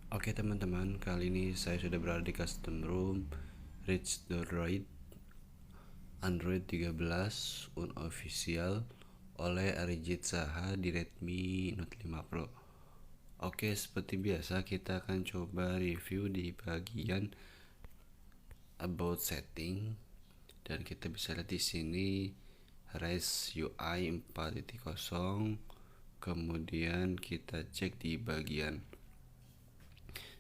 Oke teman-teman, kali ini saya sudah berada di custom room Rich Droid Android 13 unofficial oleh Arijit Saha di Redmi Note 5 Pro. Oke, seperti biasa kita akan coba review di bagian about setting, dan kita bisa lihat di sini Rise UI 4.0. Kemudian kita cek di bagian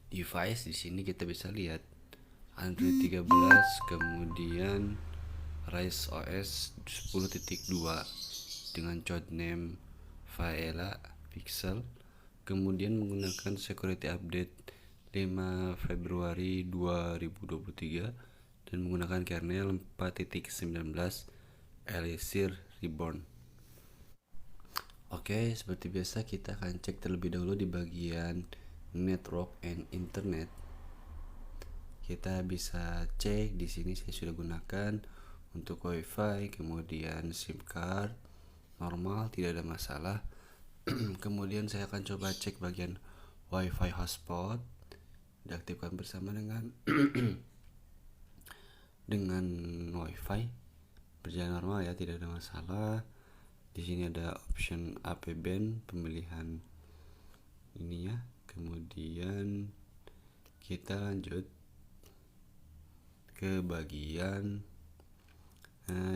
device. Di sini kita bisa lihat Android 13, kemudian Rise OS 10.2 dengan codename Faela Pixel, kemudian menggunakan security update 5 Februari 2023 dan menggunakan kernel 4.19 Elixir Reborn. Oke, seperti biasa kita akan cek terlebih dahulu di bagian network and internet. Kita bisa cek di sini saya sudah gunakan untuk WiFi, kemudian SIM card normal, tidak ada masalah. Kemudian saya akan coba cek bagian WiFi hotspot, diaktifkan bersama dengan dengan WiFi, berjalan normal ya, tidak ada masalah. Di sini ada option AP band, pemilihan ini ya. Kemudian kita lanjut ke bagian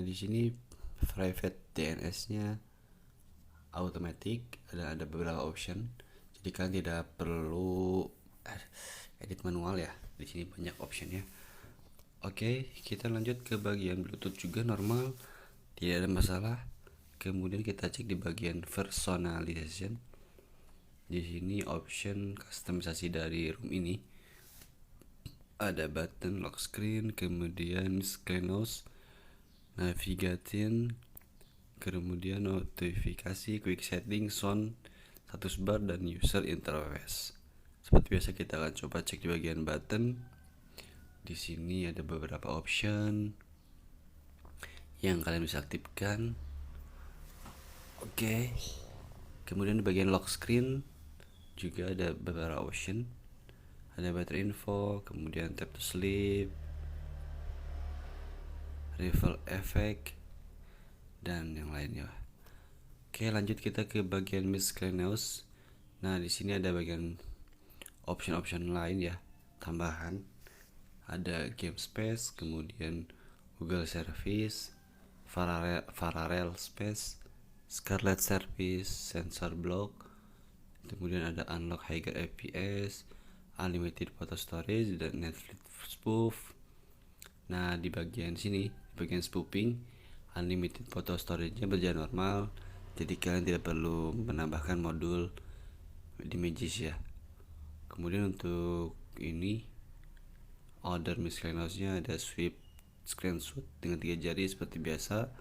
di sini private DNS-nya automatic, ada beberapa option, jadi kalian tidak perlu edit manual ya. Di sini banyak optionnya. Oke, kita lanjut ke bagian Bluetooth, juga normal, tidak ada masalah. Kemudian kita cek di bagian personalization. Di sini option customisasi dari room ini ada button lock screen, kemudian miscellaneous, navigating, kemudian notifikasi, quick setting, sound, status bar, dan user interface. Seperti biasa kita akan coba cek di bagian button. Di sini ada beberapa option yang kalian bisa aktifkan. Oke. Kemudian di bagian lock screen juga ada beberapa option. Ada battery info, kemudian tap to sleep, refill effect, dan yang lainnya. Oke, lanjut kita ke bagian miscellaneous. Nah, di sini ada bagian option-option lain ya, tambahan. Ada game space, kemudian Google Service, Parallel Space, Scarlet Service, Sensor Block, kemudian ada Unlock Higher FPS, Unlimited Photo Storage, dan Netflix Spoof. Nah, di bagian sini, di bagian spoofing, Unlimited Photo Storage-nya berjalan normal, jadi kalian tidak perlu menambahkan modul di images ya. Kemudian untuk ini order miscellaneous-nya ada swipe screenshot dengan 3 jari seperti biasa.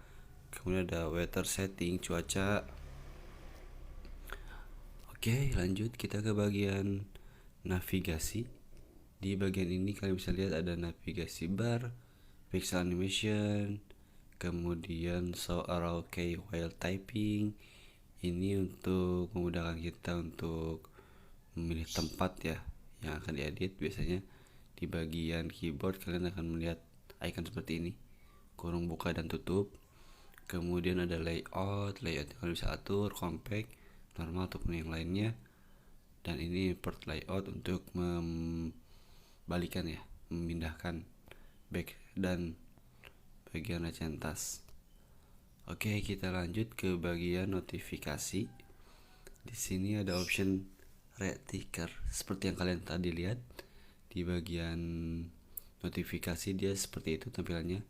Kemudian ada weather setting, cuaca. Oke, lanjut kita ke bagian navigasi. Di bagian ini kalian bisa lihat ada navigasi bar, pixel animation, kemudian show arrow key while typing. Ini untuk memudahkan kita untuk memilih tempat ya yang akan diedit. Biasanya di bagian keyboard kalian akan melihat icon seperti ini, kurung buka dan tutup. Kemudian ada layout yang kalian bisa atur, compact, normal ataupun yang lainnya. Dan ini port layout untuk membalikan ya, memindahkan back dan bagian rangkaian tas. Oke, kita lanjut ke bagian notifikasi. Di sini ada option red ticker seperti yang kalian tadi lihat. Di bagian notifikasi dia seperti itu tampilannya.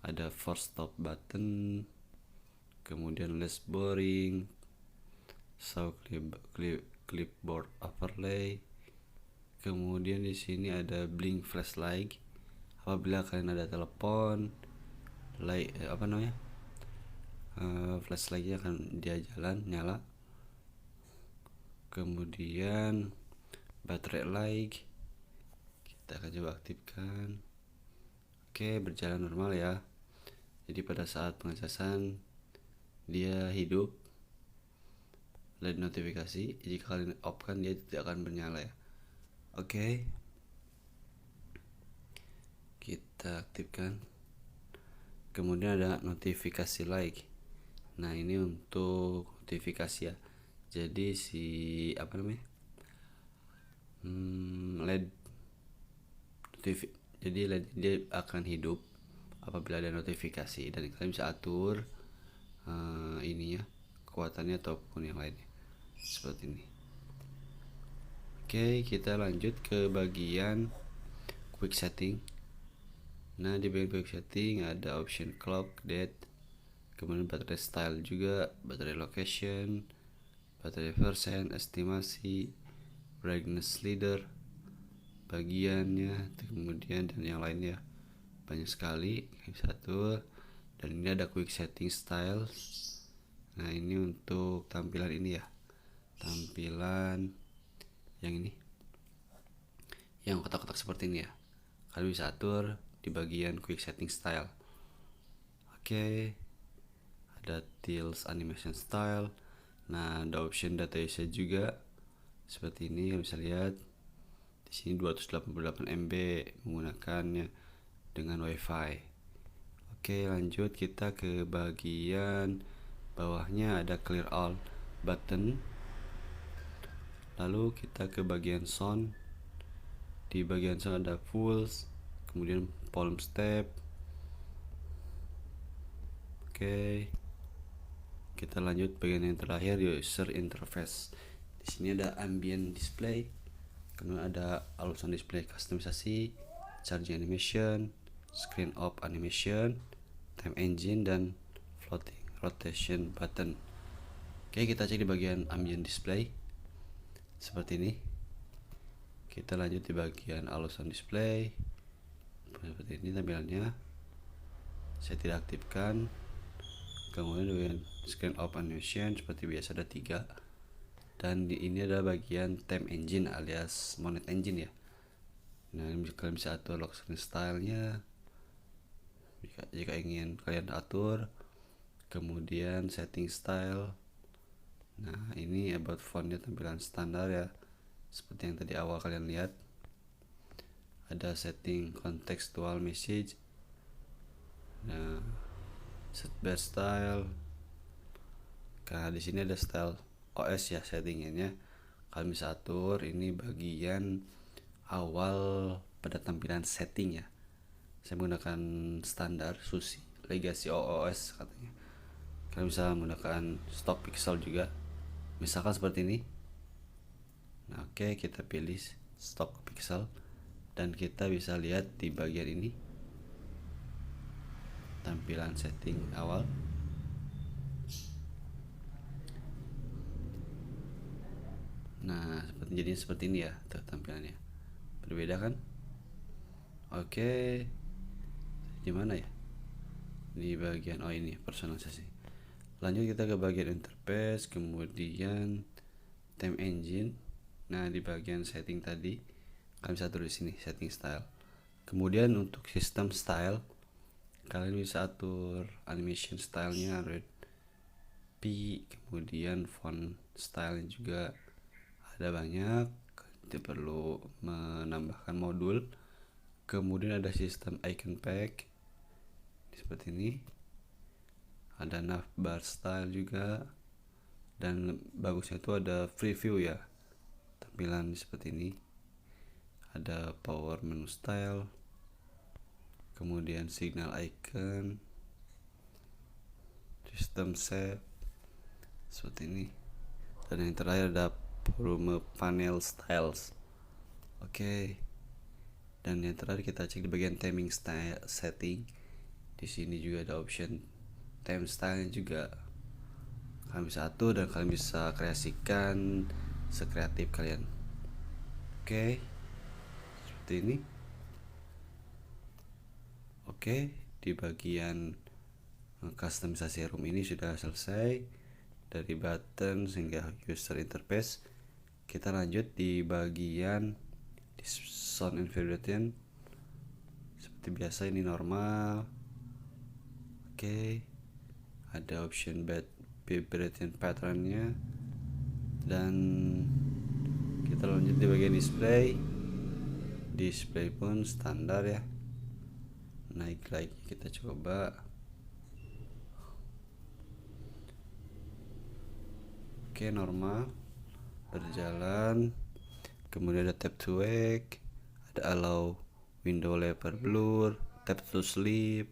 Ada force stop button, kemudian less boring, show clipboard overlay. Kemudian di sini ada blink flashlight apabila kalian ada telepon, flashlightnya akan dia jalan nyala. Kemudian baterai light kita akan coba aktifkan. Oke, berjalan normal ya, jadi pada saat pengecasan dia hidup. LED notifikasi. Jika kalian off kan dia tidak akan bernyala ya. Oke, kita aktifkan. Kemudian ada notifikasi like. Nah ini untuk notifikasi ya. Jadi si LED jadi LED dia akan hidup apabila ada notifikasi, dan kalian bisa atur ininya, kekuatannya ataupun yang lainnya seperti ini. Oke, kita lanjut ke bagian quick setting. Nah di bagian quick setting ada option clock, date, kemudian baterai style juga, baterai location, baterai persen, estimasi, brightness slider, bagiannya, kemudian dan yang lainnya banyak sekali bisa atur. Dan ini ada quick setting style. Nah ini untuk tampilan ini ya, tampilan yang ini, yang kotak-kotak seperti ini ya, kalian bisa atur di bagian quick setting style. Oke, ada Tiles animation style. Nah ada option data usage juga seperti ini, kalian bisa lihat di sini 288 MB menggunakannya dengan WiFi. Oke, lanjut kita ke bagian bawahnya ada clear all button. Lalu kita ke bagian sound. Di bagian sound ada pulse, kemudian palm step. Oke, kita lanjut bagian yang terakhir, user interface. Di sini ada ambient display, kemudian ada always on display customisasi, charging animation, screen off animation, time engine, dan floating rotation button. Oke, kita cek di bagian ambient display seperti ini. Kita lanjut di bagian always on display seperti ini tampilannya. Saya tidak aktifkan. Kemudian dengan screen off animation seperti biasa ada 3. Dan di ini ada bagian time engine alias monet engine ya. Nah ini kalian bisa atur lock screen stylenya jika ingin kalian atur. Kemudian setting style. Nah ini about fontnya tampilan standar ya, seperti yang tadi awal kalian lihat. Ada setting contextual message. Nah set bar style. Karena di sini ada style OS ya settingannya, kalian bisa atur. Ini bagian awal pada tampilan setting ya. Saya menggunakan standar SUSI Legacy OS katanya. Kalian bisa menggunakan stock pixel juga, misalkan seperti ini. Nah oke, kita pilih stock pixel dan kita bisa lihat di bagian ini tampilan setting awal. Nah jadinya seperti ini ya tampilannya, berbeda kan? Oke, gimana ya di bagian ini personalisasi. Lanjut kita ke bagian interface, kemudian time engine. Nah di bagian setting tadi kalian bisa atur di sini setting style. Kemudian untuk sistem style kalian bisa atur animation stylenya red P, kemudian font style juga ada banyak, tidak perlu menambahkan modul. Kemudian ada sistem icon pack seperti ini, ada navbar style juga, dan bagusnya itu ada preview ya, tampilan seperti ini. Ada power menu style, kemudian signal icon, system shape seperti ini, dan yang terakhir ada volume panel styles. Oke, dan yang terakhir kita cek di bagian timing style setting. Di sini juga ada option time style juga, kalian bisa atur dan kalian bisa kreasikan sekreatif kalian. Oke, seperti ini. Oke, di bagian customisasi room ini sudah selesai, dari button hingga user interface. Kita lanjut di bagian sound environment. Seperti biasa ini normal. Oke, ada option vibration patternnya. Dan kita lanjut di bagian display pun standar ya, naik lagi kita coba. Oke, normal berjalan. Kemudian ada tap to wake, ada allow window level blur, tap to sleep,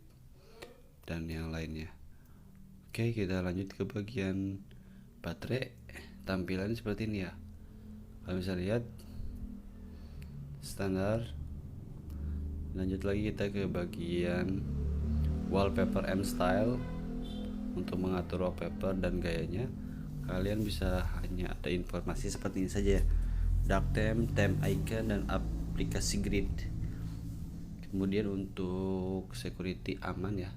dan yang lainnya. Oke, kita lanjut ke bagian baterai. Tampilannya seperti ini ya. Kalau bisa lihat standar. Lanjut lagi kita ke bagian wallpaper and style. Untuk mengatur wallpaper dan gayanya, kalian bisa hanya ada informasi seperti ini saja, dark theme, theme icon, dan aplikasi grid. Kemudian untuk security aman ya,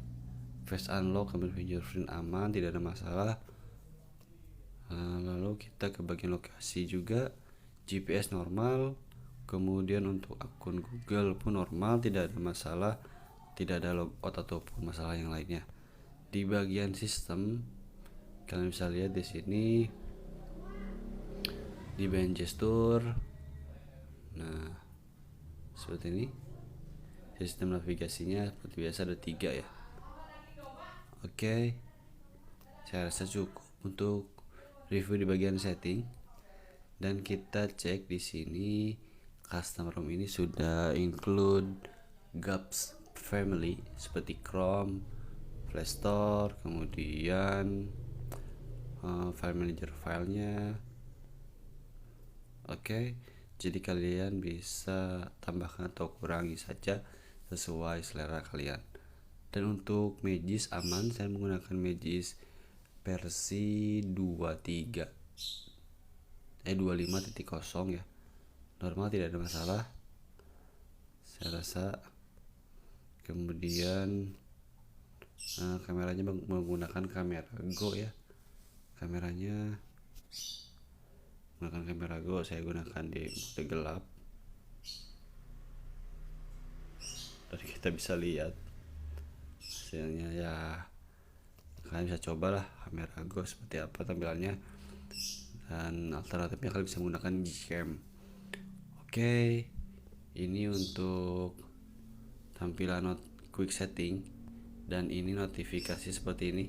face unlock, kemudian fingerprint aman, tidak ada masalah. Lalu kita ke bagian lokasi juga, GPS normal. Kemudian untuk akun Google pun normal, tidak ada masalah, tidak ada logout ataupun masalah yang lainnya. Di bagian sistem, kalian bisa lihat di sini di bagian gesture. Nah, seperti ini. Sistem navigasinya seperti biasa ada 3 ya. Oke, saya rasa cukup untuk review di bagian setting. Dan kita cek di sini custom ROM ini sudah include GApps family seperti Chrome, Play Store, kemudian file manager filenya. Oke, jadi kalian bisa tambahkan atau kurangi saja sesuai selera kalian. Dan untuk Magis aman, saya menggunakan Magis versi 25.0 ya. Normal, tidak ada masalah saya rasa. Kemudian kameranya menggunakan kamera Go ya. Kameranya menggunakan kamera Go, saya gunakan di mode gelap. Dan kita bisa lihat hasilnya ya, kalian bisa cobalah kamera Go seperti apa tampilannya, dan alternatifnya kalian bisa menggunakan Gcam. Oke, ini untuk tampilan quick setting, dan ini notifikasi seperti ini.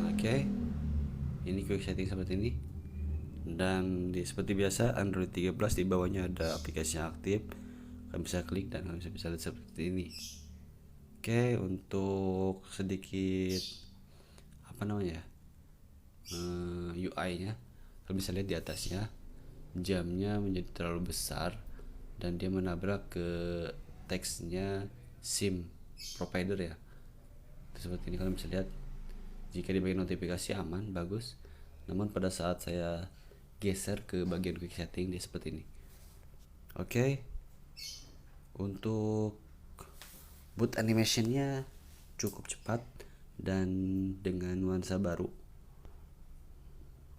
Oke, ini quick setting seperti ini. Dan seperti biasa Android 13 di bawahnya ada aplikasi yang aktif, kalian bisa klik dan kalian bisa lihat seperti ini. Oke, untuk sedikit UI-nya, kalian bisa lihat di atasnya jamnya menjadi terlalu besar dan dia menabrak ke teksnya SIM provider ya. Seperti ini kalian bisa lihat. Jika di bagian notifikasi aman, bagus. Namun pada saat saya geser ke bagian quick setting, dia seperti ini. Oke, untuk boot animationnya cukup cepat dan dengan nuansa baru.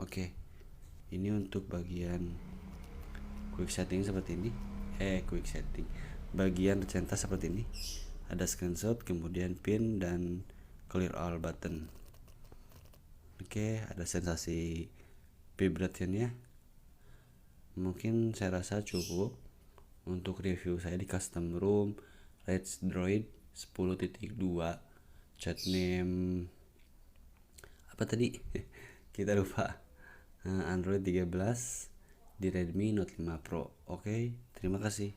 Oke, ini untuk bagian quick setting seperti ini. Quick setting bagian recenta seperti ini. Ada screenshot, kemudian pin, dan clear all button. Oke, ada sensasi vibrationnya. Mungkin saya rasa cukup untuk review saya di custom ROM Rage Droid 10.2 chat name apa tadi kita lupa. Android 13 di Redmi Note 5 Pro. Oke, terima kasih.